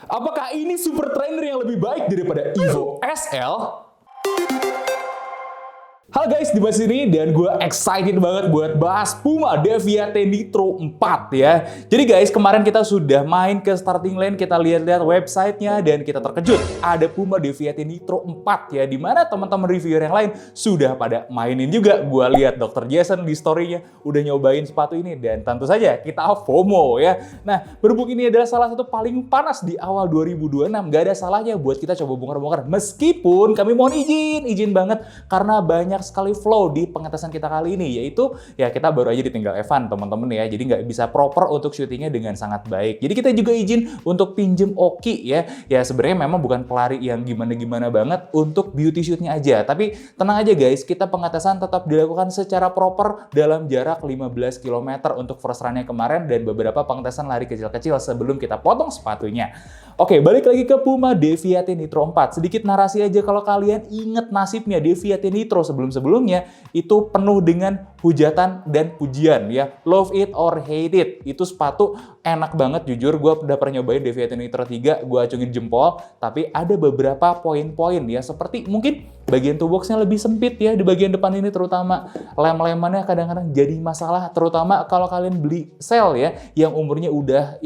Apakah ini super trainer yang lebih baik daripada Evo SL? Halo guys, di sini dan gue excited banget buat bahas Puma Deviate Nitro 4 ya. Jadi guys, kemarin kita sudah main ke starting line, kita lihat-lihat websitenya dan kita terkejut. Ada Puma Deviate Nitro 4 ya, dimana teman-teman reviewer yang lain sudah pada mainin juga. Gue lihat Dr. Jason di story-nya udah nyobain sepatu ini dan tentu saja kita FOMO ya. Nah, berhubung ini adalah salah satu paling panas di awal 2026, gak ada salahnya buat kita coba bongkar-bongkar. Meskipun kami mohon izin banget karena banyak sekali flow di pengetesan kita kali ini, yaitu ya kita baru aja ditinggal Evan teman-teman ya, jadi nggak bisa proper untuk syutingnya dengan sangat baik. Jadi kita juga izin untuk pinjem Oki ya sebenarnya memang bukan pelari yang gimana-gimana banget untuk beauty shootnya aja, tapi tenang aja guys, kita pengetesan tetap dilakukan secara proper dalam jarak 15 km untuk first run-nya kemarin dan beberapa pengetesan lari kecil-kecil sebelum kita potong sepatunya. Oke, balik lagi ke Puma Deviate Nitro 4. Sedikit narasi aja kalau kalian inget nasibnya Deviate Nitro sebelumnya itu penuh dengan hujatan dan pujian ya. Love it or hate it. Itu sepatu enak banget jujur. Gue udah pernah nyobain Deviate Nitro 3, gue acungin jempol. Tapi ada beberapa poin-poin ya. Seperti mungkin bagian toolbox-nya lebih sempit ya. Di bagian depan ini terutama. Lem-lemannya kadang-kadang jadi masalah. Terutama kalau kalian beli sel ya. Yang umurnya udah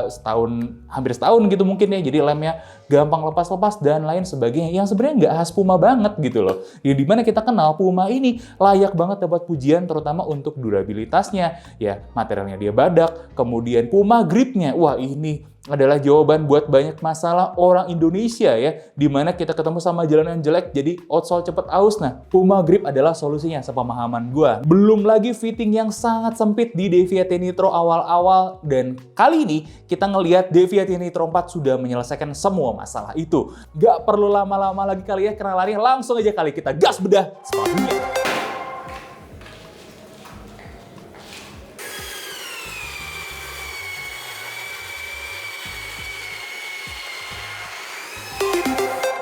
setahun, hampir setahun gitu mungkin ya. Jadi lemnya gampang lepas-lepas dan lain sebagainya. Yang sebenarnya nggak khas Puma banget gitu loh. Yang dimana kita kenal Puma ini layak banget dapat pujian terutama untuk durabilitasnya. Ya, materialnya dia badak. Kemudian Puma gripnya. Wah, ini adalah jawaban buat banyak masalah orang Indonesia ya, dimana kita ketemu sama jalan yang jelek jadi outsole cepet aus. Nah, Puma grip adalah solusinya sepemahaman gue. Belum lagi fitting yang sangat sempit di Deviate Nitro awal-awal, dan kali ini kita ngelihat Deviate Nitro 4 sudah menyelesaikan semua masalah itu. Gak perlu lama-lama lagi kali ya kena lari, langsung aja kali kita gas bedah sepatunya.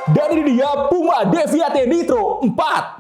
Dan ini dia Puma Deviate Nitro 4.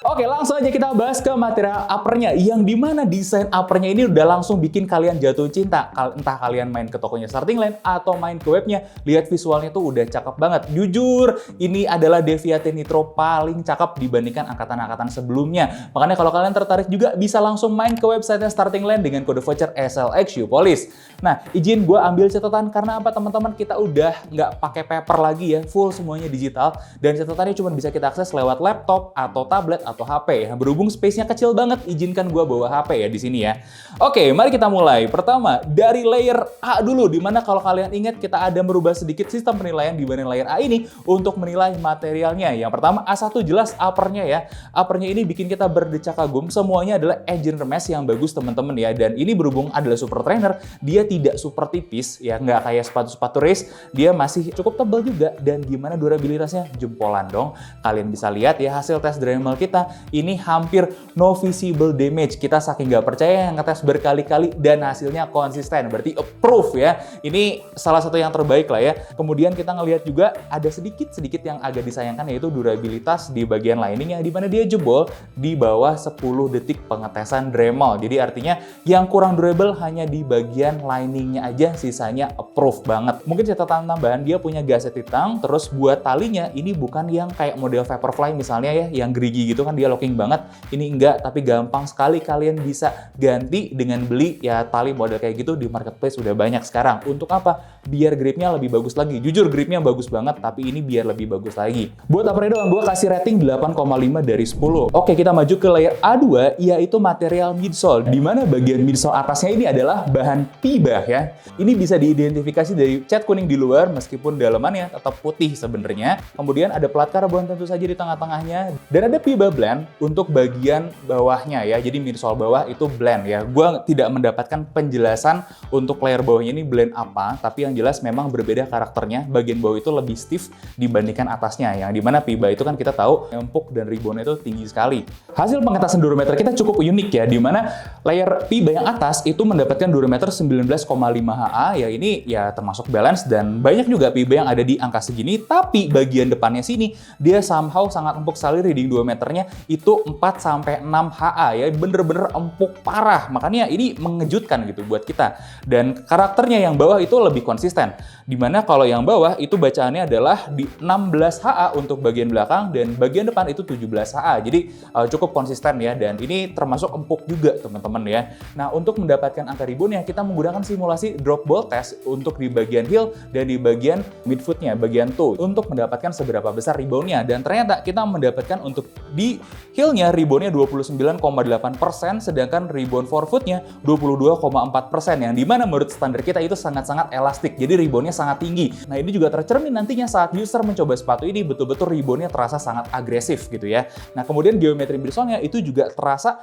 Oke, langsung aja kita bahas ke material uppernya, yang dimana desain uppernya ini udah langsung bikin kalian jatuh cinta. Entah kalian main ke tokonya starting line atau main ke webnya, lihat visualnya tuh udah cakep banget. Jujur, ini adalah Deviate Nitro paling cakep dibandingkan angkatan-angkatan sebelumnya. Makanya kalau kalian tertarik juga bisa langsung main ke website starting line dengan kode voucher SLXU Police. Nah, izin gue ambil catatan karena apa teman-teman, kita udah nggak pakai paper lagi ya, full semuanya digital, dan catatannya cuma bisa kita akses lewat laptop atau tablet atau HP. Berhubung space-nya kecil banget, izinkan gue bawa HP ya di sini ya. Oke, mari kita mulai. Pertama, dari layer A dulu, dimana kalau kalian ingat kita ada merubah sedikit sistem penilaian di bagian layer A ini untuk menilai materialnya. Yang pertama, A1 jelas uppernya ya. Uppernya ini bikin kita berdecak kagum. Semuanya adalah engine remesh yang bagus teman-teman ya. Dan ini berhubung adalah super trainer, dia tidak super tipis ya, nggak kayak sepatu-sepatu race. Dia masih cukup tebal juga, dan gimana durabilitasnya jempolan dong. Kalian bisa lihat ya hasil tes Dremel kita. Ini hampir no visible damage. Kita saking nggak percaya yang ngetes berkali-kali dan hasilnya konsisten. Berarti approve ya. Ini salah satu yang terbaik lah ya. Kemudian kita ngelihat juga ada sedikit yang agak disayangkan, yaitu durabilitas di bagian liningnya, di mana dia jebol di bawah 10 detik pengetesan Dremel. Jadi artinya yang kurang durable hanya di bagian liningnya aja, sisanya approve banget. Mungkin catatan tambahan, dia punya gasket titang, terus buat talinya ini bukan yang kayak model Vaporfly misalnya ya, yang gerigi gitu kan, dia locking banget. Ini enggak, tapi gampang sekali kalian bisa ganti dengan beli ya tali model kayak gitu di marketplace udah banyak sekarang. Untuk apa? Biar gripnya lebih bagus lagi. Jujur gripnya bagus banget, tapi ini biar lebih bagus lagi. Buat uppernya doang, gue kasih rating 8,5 dari 10. Oke, kita maju ke layer A2, yaitu material midsole, di mana bagian midsole atasnya ini adalah bahan pibah ya. Ini bisa diidentifikasi dari cat kuning di luar, meskipun dalamannya tetap putih sebenarnya. Kemudian ada plat karbon tentu saja di tengah-tengahnya, dan ada pibah blend untuk bagian bawahnya ya. Jadi midsole bawah itu blend ya. Gue tidak mendapatkan penjelasan untuk layer bawahnya ini blend apa, tapi yang yang jelas memang berbeda karakternya. Bagian bawah itu lebih stiff dibandingkan atasnya, yang dimana PIBA itu kan kita tahu empuk dan reboundnya itu tinggi sekali. Hasil pengetasan durometer kita cukup unik ya, dimana layer PIBA yang atas itu mendapatkan durometer 19,5 HA, ya ini ya termasuk balance dan banyak juga PIBA yang ada di angka segini, tapi bagian depannya sini dia somehow sangat empuk sekali, reading durometernya itu 4-6 HA ya, bener-bener empuk parah. Makanya ini mengejutkan gitu buat kita. Dan karakternya yang bawah itu lebih konsisten, dimana kalau yang bawah itu bacaannya adalah di 16 HA untuk bagian belakang dan bagian depan itu 17 HA. Jadi cukup konsisten ya, dan ini termasuk empuk juga teman-teman ya. Nah, untuk mendapatkan angka reboundnya kita menggunakan simulasi drop ball test untuk di bagian heel dan di bagian midfootnya, bagian toe, untuk mendapatkan seberapa besar reboundnya. Dan ternyata kita mendapatkan untuk di heelnya reboundnya 29,8%, sedangkan rebound forefootnya 22,4%, yang dimana menurut standar kita itu sangat-sangat elastik, jadi reboundnya sangat tinggi. Nah, ini juga tercermin nantinya saat user mencoba sepatu ini, betul-betul reboundnya terasa sangat agresif gitu ya. Nah, kemudian geometri midsole-nya itu juga terasa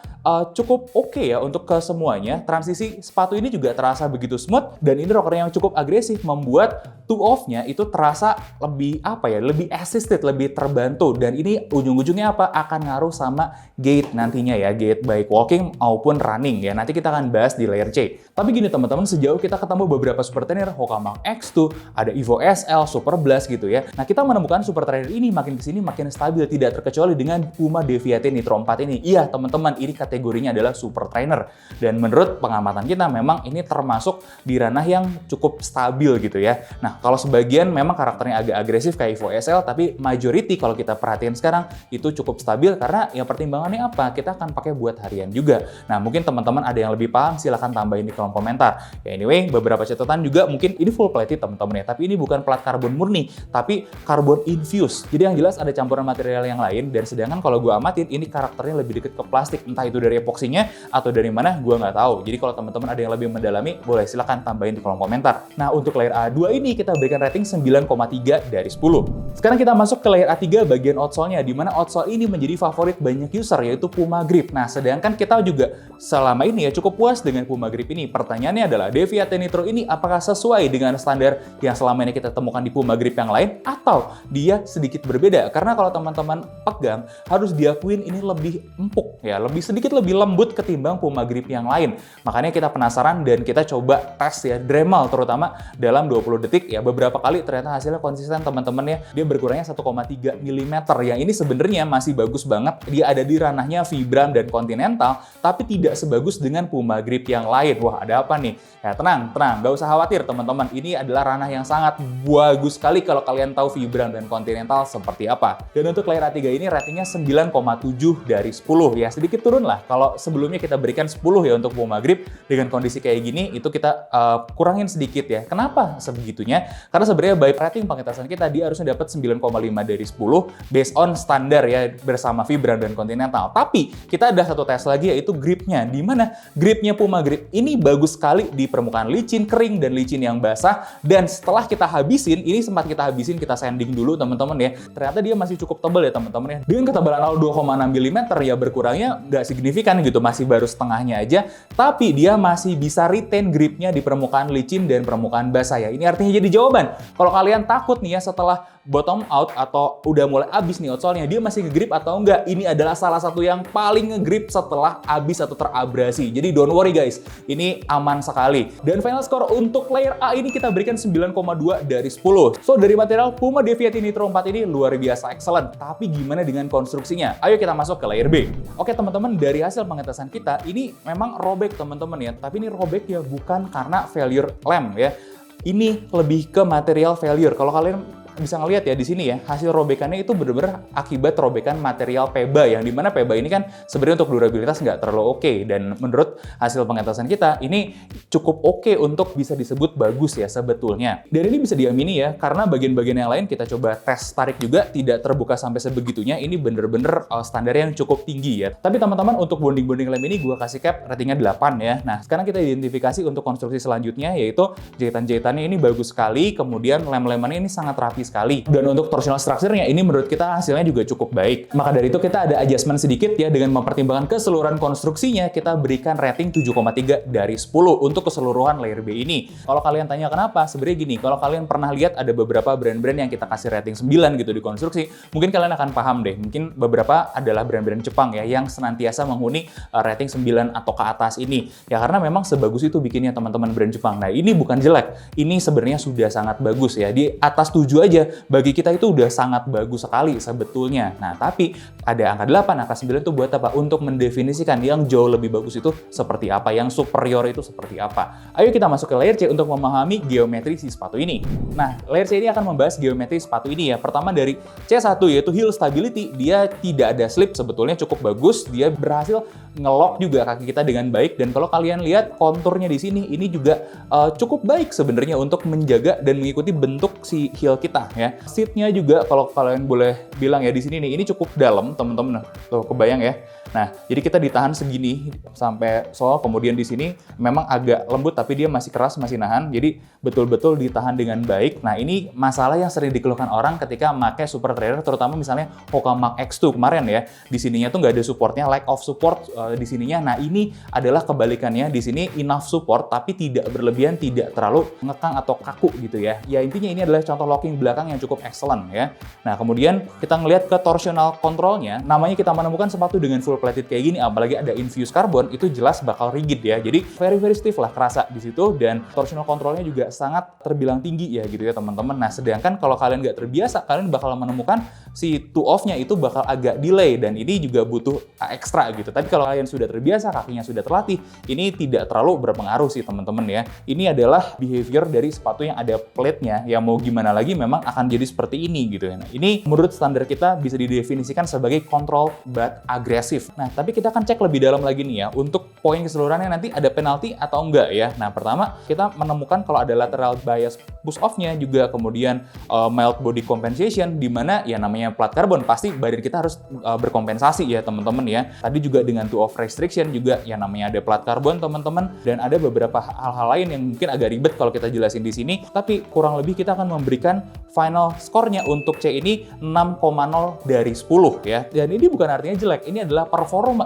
cukup oke ya untuk ke semuanya. Transisi sepatu ini juga terasa begitu smooth, dan ini rockernya yang cukup agresif membuat toe off-nya itu terasa lebih lebih assisted, lebih terbantu. Dan ini ujung-ujungnya akan ngaruh sama gait nantinya ya, gait baik walking maupun running ya. Nanti kita akan bahas di layer C. Tapi gini teman-teman, sejauh kita ketemu beberapa super trainer, Hoka Mach X2, ada Evo SL, Super Blast gitu ya. Nah, kita menemukan super trainer ini makin kesini makin stabil, tidak terkecuali dengan Puma Deviate Nitro 4 ini. Iya teman-teman, ini kategorinya adalah super trainer. Dan menurut pengamatan kita memang ini termasuk di ranah yang cukup stabil gitu ya. Nah, kalau sebagian memang karakternya agak agresif kayak Evo SL, tapi majority kalau kita perhatiin sekarang itu cukup stabil karena yang pertimbangannya apa? Kita akan pakai buat harian juga. Nah, mungkin teman-teman ada yang lebih paham, silahkan tambahin di kolom komentar. Ya anyway, beberapa catatan juga mungkin ini full plated teman-teman ya, tapi ini bukan plat karbon murni, tapi karbon infused. Jadi yang jelas ada campuran material yang lain, dan sedangkan kalau gue amatin ini karakternya lebih deket ke plastik, entah itu dari epoksinya atau dari mana gue nggak tahu. Jadi kalau teman-teman ada yang lebih mendalami, boleh silahkan tambahin di kolom komentar. Nah, untuk layer A2 ini kita berikan rating 9,3 dari 10. Sekarang kita masuk ke layer A3 bagian outsole-nya, di mana outsole ini menjadi favorit banyak user, yaitu Puma Grip. Nah, sedangkan kita juga selama ini ya cukup puas dengan Puma Grip ini. Pertanyaannya adalah, Deviate Nitro ini apakah sesuai dengan standar yang selama ini kita temukan di Puma Grip yang lain, atau dia sedikit berbeda? Karena kalau teman-teman pegang, harus diakuin ini lebih empuk ya, sedikit lebih lembut ketimbang Puma Grip yang lain. Makanya kita penasaran dan kita coba tes ya, Dremel terutama dalam 20 detik ya. Beberapa kali ternyata hasilnya konsisten teman-teman ya. Dia berkurangnya 1,3 mm. Yang ini sebenarnya masih bagus banget. Dia ada di ranahnya Vibram dan Continental, tapi tidak sebagus dengan Puma Grip yang lain. Wah, ada apa nih? Ya tenang, nggak usah khawatir teman-teman. Ini adalah ranah yang sangat bagus sekali kalau kalian tahu Vibram dan Continental seperti apa. Dan untuk layer A3 ini ratingnya 9,7 dari 10 ya, sedikit turun lah. Kalau sebelumnya kita berikan 10 ya untuk Puma Grip, dengan kondisi kayak gini itu kita kurangin sedikit ya. Kenapa sebegitunya? Karena sebenarnya by rating pengetasan kita dia harusnya dapat 9,5 dari 10 based on standar ya bersama Vibram dan Continental. Tapi kita ada satu tes lagi, yaitu gripnya, di mana gripnya Puma Grip ini bagus sekali di permukaan licin, kering, dan licin yang basah. Dan setelah kita habisin, ini sempat kita habisin, kita sanding dulu teman-teman ya. Ternyata dia masih cukup tebal ya teman-teman ya. Dengan ketebalan 2,6 mm ya, berkurangnya nggak signifikan gitu, masih baru setengahnya aja. Tapi dia masih bisa retain gripnya di permukaan licin dan permukaan basah ya. Ini artinya jadi jawaban. Kalau kalian takut nih ya setelah bottom out atau udah mulai habis nih outsole-nya, dia masih ngegrip atau enggak, ini adalah salah satu yang paling ngegrip setelah habis atau terabrasi. Jadi don't worry guys, ini aman sekali. Dan final score untuk layer A ini kita berikan 9,2 dari 10. So, dari material Puma Deviate Nitro 4 ini luar biasa excellent. Tapi gimana dengan konstruksinya? Ayo kita masuk ke layer B. Oke teman-teman, dari hasil pengetesan kita, ini memang robek teman-teman ya. Tapi ini robek ya bukan karena failure lem ya. Ini lebih ke material failure. Kalau kalian bisa ngelihat ya di sini ya, hasil robekannya itu benar-benar akibat robekan material PEBA, yang dimana PEBA ini kan sebenarnya untuk durabilitas nggak terlalu oke, dan menurut hasil pengetesan kita ini cukup oke untuk bisa disebut bagus ya sebetulnya. Dan ini bisa diamini ya, karena bagian-bagian yang lain kita coba tes tarik juga tidak terbuka sampai sebegitunya. Ini bener-bener standar yang cukup tinggi ya. Tapi teman-teman, untuk bonding-bonding lem ini gue kasih cap ratingnya 8 ya. Nah, sekarang kita identifikasi untuk konstruksi selanjutnya, yaitu jahitan-jahitannya ini bagus sekali, kemudian lem-lemannya ini sangat rapi sekali. Dan untuk torsional structure-nya ini menurut kita hasilnya juga cukup baik. Maka dari itu kita ada adjustment sedikit ya, dengan mempertimbangkan keseluruhan konstruksinya, kita berikan rating 7,3 dari 10 untuk keseluruhan layer B ini. Kalau kalian tanya kenapa, sebenarnya gini, kalau kalian pernah lihat ada beberapa brand-brand yang kita kasih rating 9 gitu di konstruksi, mungkin kalian akan paham deh, mungkin beberapa adalah brand-brand Jepang ya, yang senantiasa menghuni rating 9 atau ke atas ini. Ya karena memang sebagus itu bikinnya teman-teman brand Jepang. Nah ini bukan jelek, ini sebenarnya sudah sangat bagus ya. Di atas 7 aja, bagi kita itu udah sangat bagus sekali sebetulnya. Nah tapi ada angka 8, angka 9 itu buat apa? Untuk mendefinisikan yang jauh lebih bagus itu seperti apa, yang superior itu seperti apa. Ayo kita masuk ke layer C untuk memahami geometri si sepatu ini. Nah, layer C ini akan membahas geometri sepatu ini ya. Pertama dari C1 yaitu heel stability, dia tidak ada slip, sebetulnya cukup bagus. Dia berhasil ngelock juga kaki kita dengan baik, dan kalau kalian lihat konturnya di sini ini juga cukup baik sebenarnya untuk menjaga dan mengikuti bentuk si heel kita ya. Seatnya juga kalau kalian boleh bilang ya di sini nih, ini cukup dalam teman-teman. Tuh kebayang ya. Nah, jadi kita ditahan segini sampai sol, kemudian di sini memang agak lembut tapi dia masih keras, masih nahan. Jadi betul-betul ditahan dengan baik. Nah, ini masalah yang sering dikeluhkan orang ketika pakai super trainer, terutama misalnya Hoka Mach X2 kemarin ya. Di sininya tuh nggak ada supportnya, lack of support di sininya. Nah, ini adalah kebalikannya. Di sini enough support tapi tidak berlebihan, tidak terlalu ngekang atau kaku gitu ya. Ya intinya ini adalah contoh locking belakang yang cukup excellent ya. Nah, kemudian kita ngelihat ke torsional controlnya. Namanya kita menemukan sepatu dengan full plated kayak gini, apalagi ada infused carbon, itu jelas bakal rigid ya. Jadi very stiff lah, kerasa di situ, dan torsional controlnya juga sangat terbilang tinggi ya gitu ya teman-teman. Nah, sedangkan kalau kalian nggak terbiasa, kalian bakal menemukan si to off-nya itu bakal agak delay, dan ini juga butuh ekstra gitu. Tapi kalau kalian sudah terbiasa, kakinya sudah terlatih, ini tidak terlalu berpengaruh sih teman-teman ya. Ini adalah behavior dari sepatu yang ada plate-nya, yang mau gimana lagi memang akan jadi seperti ini gitu ya. Nah, ini menurut standar kita bisa didefinisikan sebagai control but agresif. Nah, tapi kita akan cek lebih dalam lagi nih ya, untuk poin keseluruhannya nanti ada penalti atau enggak ya. Nah, pertama kita menemukan kalau ada lateral bias push off-nya juga, kemudian mild body compensation, di mana ya namanya plat karbon, pasti badan kita harus berkompensasi ya teman-teman ya. Tadi juga dengan to off restriction juga ya namanya ada plat karbon teman-teman, dan ada beberapa hal-hal lain yang mungkin agak ribet kalau kita jelasin di sini, tapi kurang lebih kita akan memberikan final skornya untuk C ini 6,0 dari 10 ya. Dan ini bukan artinya jelek, ini adalah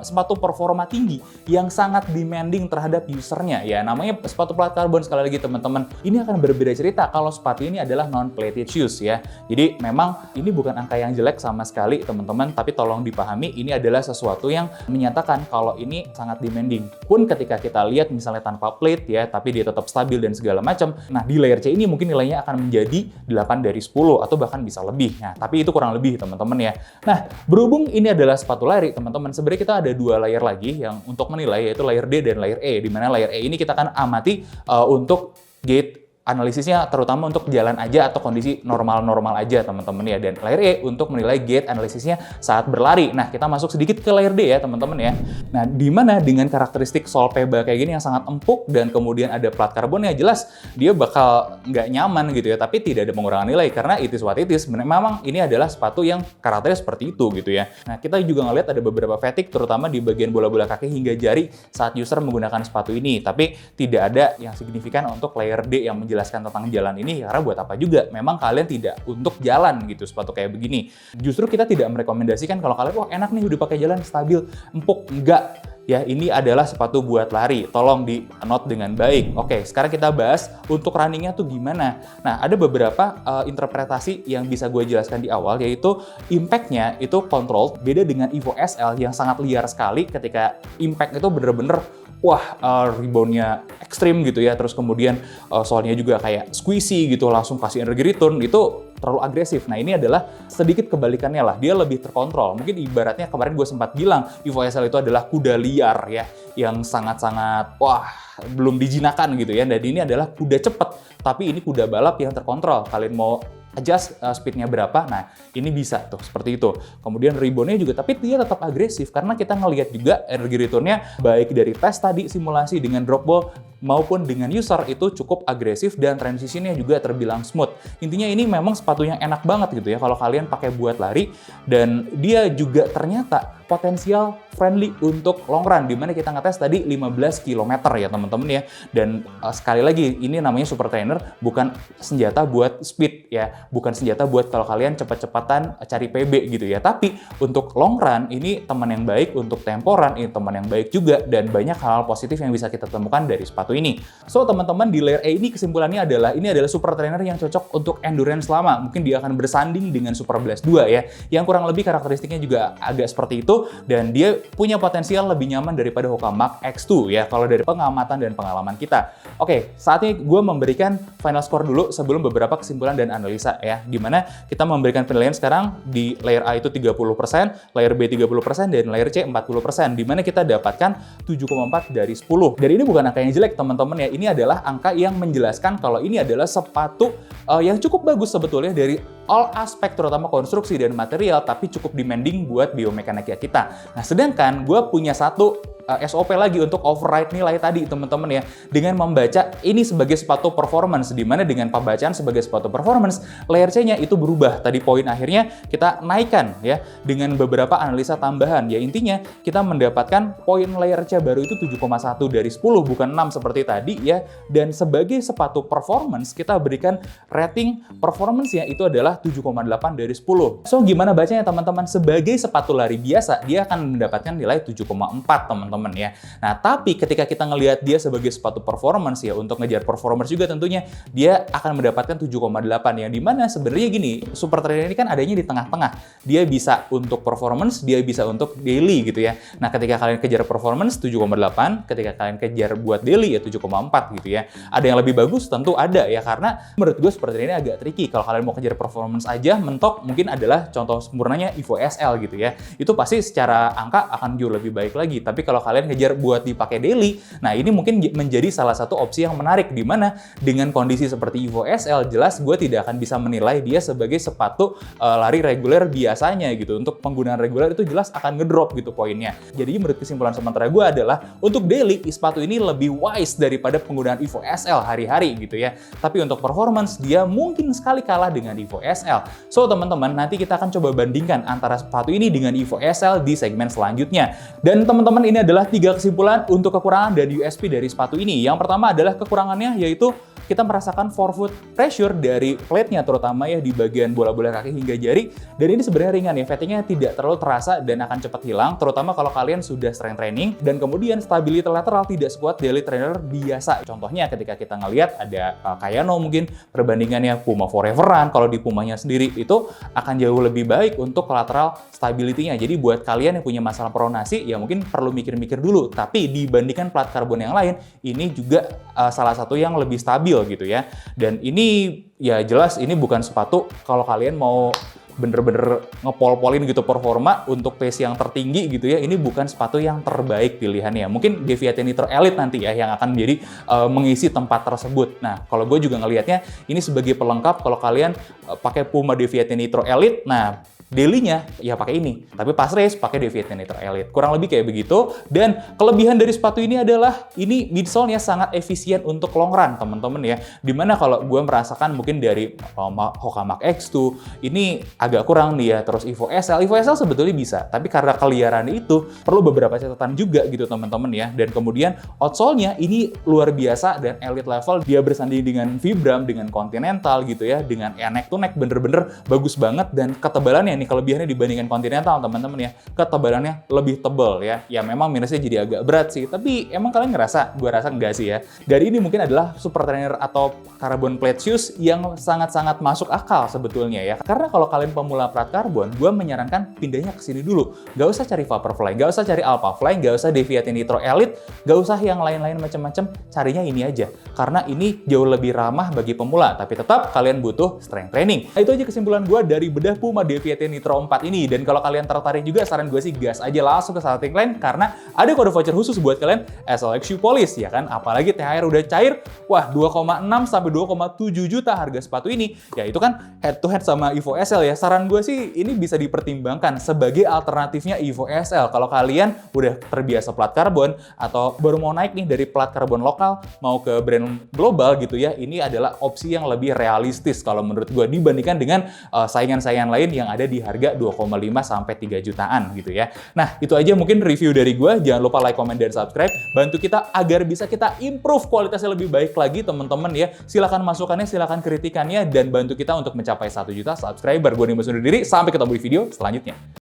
sepatu performa tinggi yang sangat demanding terhadap usernya ya. Namanya sepatu plat karbon, sekali lagi teman-teman, ini akan berbeda cerita kalau sepatu ini adalah non-plated shoes ya. Jadi memang ini bukan angka yang jelek sama sekali teman-teman, tapi tolong dipahami ini adalah sesuatu yang menyatakan kalau ini sangat demanding. Pun ketika kita lihat misalnya tanpa plate ya, tapi dia tetap stabil dan segala macam. Nah, di layer C ini mungkin nilainya akan menjadi 8 dari 10 atau bahkan bisa lebih. Nah, tapi itu kurang lebih teman-teman ya. Nah, berhubung ini adalah sepatu lari teman-teman, sebenarnya kita ada dua layer lagi yang untuk menilai, yaitu layer D dan layer E, di mana layer E ini kita akan amati untuk gait analisisnya, terutama untuk jalan aja atau kondisi normal-normal aja teman-teman ya. Dan layer E untuk menilai gait analisisnya saat berlari. Nah, kita masuk sedikit ke layer D ya teman-teman ya. Nah, di mana dengan karakteristik sole peba kayak gini yang sangat empuk dan kemudian ada plat karbonnya, jelas dia bakal nggak nyaman gitu ya, tapi tidak ada pengurangan nilai karena it is what it is. Memang ini adalah sepatu yang karakternya seperti itu gitu ya. Nah, kita juga ngelihat ada beberapa fatigue terutama di bagian bola-bola kaki hingga jari saat user menggunakan sepatu ini, tapi tidak ada yang signifikan untuk layer D yang menjelaskan tentang jalan ini, karena buat apa juga, memang kalian tidak untuk jalan gitu sepatu kayak begini. Justru kita tidak merekomendasikan kalau kalian wah enak nih udah pakai jalan stabil, empuk, enggak ya, ini adalah sepatu buat lari, tolong di note dengan baik. Oke, sekarang kita bahas untuk runningnya tuh gimana. Nah, ada beberapa interpretasi yang bisa gue jelaskan di awal, yaitu impact-nya itu controlled, beda dengan Evo SL yang sangat liar sekali. Ketika impact itu bener-bener wah, rebound-nya ekstrim gitu ya, terus kemudian soalnya juga kayak squishy gitu, langsung kasih energi return, itu terlalu agresif. Nah, ini adalah sedikit kebalikannya lah, dia lebih terkontrol. Mungkin ibaratnya kemarin gue sempat bilang Evo SL itu adalah kuda liar ya, yang sangat-sangat wah, belum dijinakan gitu ya. Dan ini adalah kuda cepat, tapi ini kuda balap yang terkontrol. Kalian mau adjust speednya berapa, nah ini bisa tuh seperti itu. Kemudian reboundnya juga, tapi dia tetap agresif karena kita ngelihat juga energi returnnya baik dari tes tadi simulasi dengan drop ball maupun dengan user itu cukup agresif dan transisinya juga terbilang smooth. Intinya ini memang sepatu yang enak banget gitu ya kalau kalian pakai buat lari, dan dia juga ternyata potensial friendly untuk long run, dimana kita ngetes tadi 15 km ya teman-teman ya. Dan sekali lagi, ini namanya Super Trainer, bukan senjata buat speed ya, bukan senjata buat kalau kalian cepet-cepatan cari PB gitu ya. Tapi untuk long run, ini teman yang baik, untuk temporan ini teman yang baik juga, dan banyak hal-hal positif yang bisa kita temukan dari sepatu ini. So teman-teman, di layer A ini kesimpulannya adalah ini adalah Super Trainer yang cocok untuk endurance lama. Mungkin dia akan bersanding dengan Super Blast 2 ya, yang kurang lebih karakteristiknya juga agak seperti itu, dan dia punya potensial lebih nyaman daripada Hoka Mach X2 ya, kalau dari pengamatan dan pengalaman kita. Oke, saatnya gue memberikan final score dulu sebelum beberapa kesimpulan dan analisa ya, dimana kita memberikan penilaian sekarang di layer A itu 30%, layer B 30%, dan layer C 40%, dimana kita dapatkan 7,4 dari 10. Dan ini bukan angka yang jelek teman-teman ya, ini adalah angka yang menjelaskan kalau ini adalah sepatu yang cukup bagus sebetulnya dari all aspek, terutama konstruksi dan material, tapi cukup demanding buat biomekanika kita. Nah, sedangkan gue punya satu SOP lagi untuk override nilai tadi teman-teman ya, dengan membaca ini sebagai sepatu performance, dimana dengan pembacaan sebagai sepatu performance, layer C-nya itu berubah. Tadi poin akhirnya kita naikkan ya dengan beberapa analisa tambahan ya, intinya kita mendapatkan poin layer C baru itu 7,1 dari 10, bukan 6 seperti tadi ya. Dan sebagai sepatu performance, kita berikan rating performance-nya itu adalah 7,8 dari 10. So gimana bacanya teman-teman? Sebagai sepatu lari biasa, dia akan mendapatkan nilai 7,4 teman-teman ya. Nah, tapi ketika kita ngelihat dia sebagai sepatu performance ya, untuk ngejar performance juga tentunya, dia akan mendapatkan 7,8, yang dimana sebenarnya gini, Super Trainer ini kan adanya di tengah-tengah. Dia bisa untuk performance, dia bisa untuk daily gitu ya. Nah, ketika kalian kejar performance 7,8, ketika kalian kejar buat daily ya 7,4 gitu ya. Ada yang lebih bagus? Tentu ada ya, karena menurut gue Super Trainer ini agak tricky. Kalau kalian mau kejar performance aja, mentok mungkin adalah contoh sempurnanya Evo SL gitu ya. Itu pasti secara angka akan jauh lebih baik lagi. Tapi kalau kalian kejar buat dipakai daily, nah ini mungkin menjadi salah satu opsi yang menarik, di mana dengan kondisi seperti Evo SL, jelas gue tidak akan bisa menilai dia sebagai sepatu lari reguler biasanya gitu. Untuk penggunaan reguler itu jelas akan ngedrop gitu poinnya. Jadi menurut kesimpulan sementara gue adalah untuk daily, sepatu ini lebih wise daripada penggunaan Evo SL hari-hari gitu ya. Tapi untuk performance, dia mungkin sekali kalah dengan Evo SL. So teman-teman, nanti kita akan coba bandingkan antara sepatu ini dengan Evo SL di segmen selanjutnya. Dan teman-teman, ini adalah 3 kesimpulan untuk kekurangan dan USP dari sepatu ini. Yang pertama adalah kekurangannya, yaitu kita merasakan forefoot pressure dari plate-nya, terutama ya di bagian bola-bola kaki hingga jari. Dan ini sebenarnya ringan ya, fattingnya tidak terlalu terasa dan akan cepat hilang, terutama kalau kalian sudah strength training. Dan kemudian stability lateral tidak sekuat daily trainer biasa. Contohnya ketika kita ngelihat ada Kayano mungkin, perbandingannya Puma Forever-an, kalau di Pumanya sendiri itu akan jauh lebih baik untuk lateral stability-nya. Jadi buat kalian yang punya masalah pronasi, ya mungkin perlu mikir-mikir dulu. Tapi dibandingkan plat karbon yang lain, ini juga salah satu yang lebih stabil gitu ya. Dan ini ya jelas ini bukan sepatu kalau kalian mau bener-bener ngepol-polin gitu performa untuk pace yang tertinggi gitu ya. Ini bukan sepatu yang terbaik pilihannya. Mungkin Deviate Nitro Elite nanti ya yang akan menjadi mengisi tempat tersebut. Nah, kalau gue juga ngelihatnya ini sebagai pelengkap kalau kalian pakai Puma Deviate Nitro Elite. Nah, daily-nya ya pakai ini, tapi pas race pakai Deviate Nitro Elite. Kurang lebih kayak begitu. Dan kelebihan dari sepatu ini adalah ini midsole-nya sangat efisien untuk long run, teman-teman ya. Dimana kalau gue merasakan mungkin dari Hoka Mach X2 ini agak kurang nih ya. Terus Evo SL sebetulnya bisa, tapi karena keliaran itu perlu beberapa catatan juga gitu teman-teman ya. Dan kemudian outsole-nya ini luar biasa dan elite level. Dia bersanding dengan Vibram, dengan Continental gitu ya, dengan neck to neck bener-bener bagus banget. Dan ketebalannya ini kelebihannya dibandingkan Continental teman-teman ya, ketebalannya lebih tebal ya. Ya memang minusnya jadi agak berat sih, tapi emang kalian ngerasa? Gue rasa enggak sih ya. Dari ini mungkin adalah Super Trainer atau carbon plate shoes yang sangat-sangat masuk akal sebetulnya ya. Karena kalau kalian pemula plat karbon, gue menyarankan pindahnya ke sini dulu. Gak usah cari Vaporfly, gak usah cari Alphafly, gak usah Deviate Nitro Elite, gak usah yang lain-lain macam-macam. Carinya ini aja, karena ini jauh lebih ramah bagi pemula, tapi tetap kalian butuh strength training. Nah, itu aja kesimpulan gue dari bedah Puma Deviate GT Nitro 4 ini. Dan kalau kalian tertarik juga, saran gue sih gas aja langsung ke Starting Line karena ada kode voucher khusus buat kalian SLX Shoe Polish ya kan. Apalagi THR udah cair, wah 2,6 sampai 2,7 juta harga sepatu ini. Ya itu kan head to head sama Evo SL ya. Saran gue sih ini bisa dipertimbangkan sebagai alternatifnya Evo SL. Kalau kalian udah terbiasa plat karbon atau baru mau naik nih dari plat karbon lokal mau ke brand global gitu ya, ini adalah opsi yang lebih realistis kalau menurut gue dibandingkan dengan saingan-saingan lain yang ada di harga 2,5 sampai 3 jutaan gitu ya. Nah, itu aja mungkin review dari gue. Jangan lupa like, comment, dan subscribe. Bantu kita agar bisa kita improve kualitasnya lebih baik lagi teman-teman ya. Silakan masukannya, silakan kritikannya, dan bantu kita untuk mencapai 1 juta subscriber. Gue Nimbus undur diri, sampai ketemu di video selanjutnya.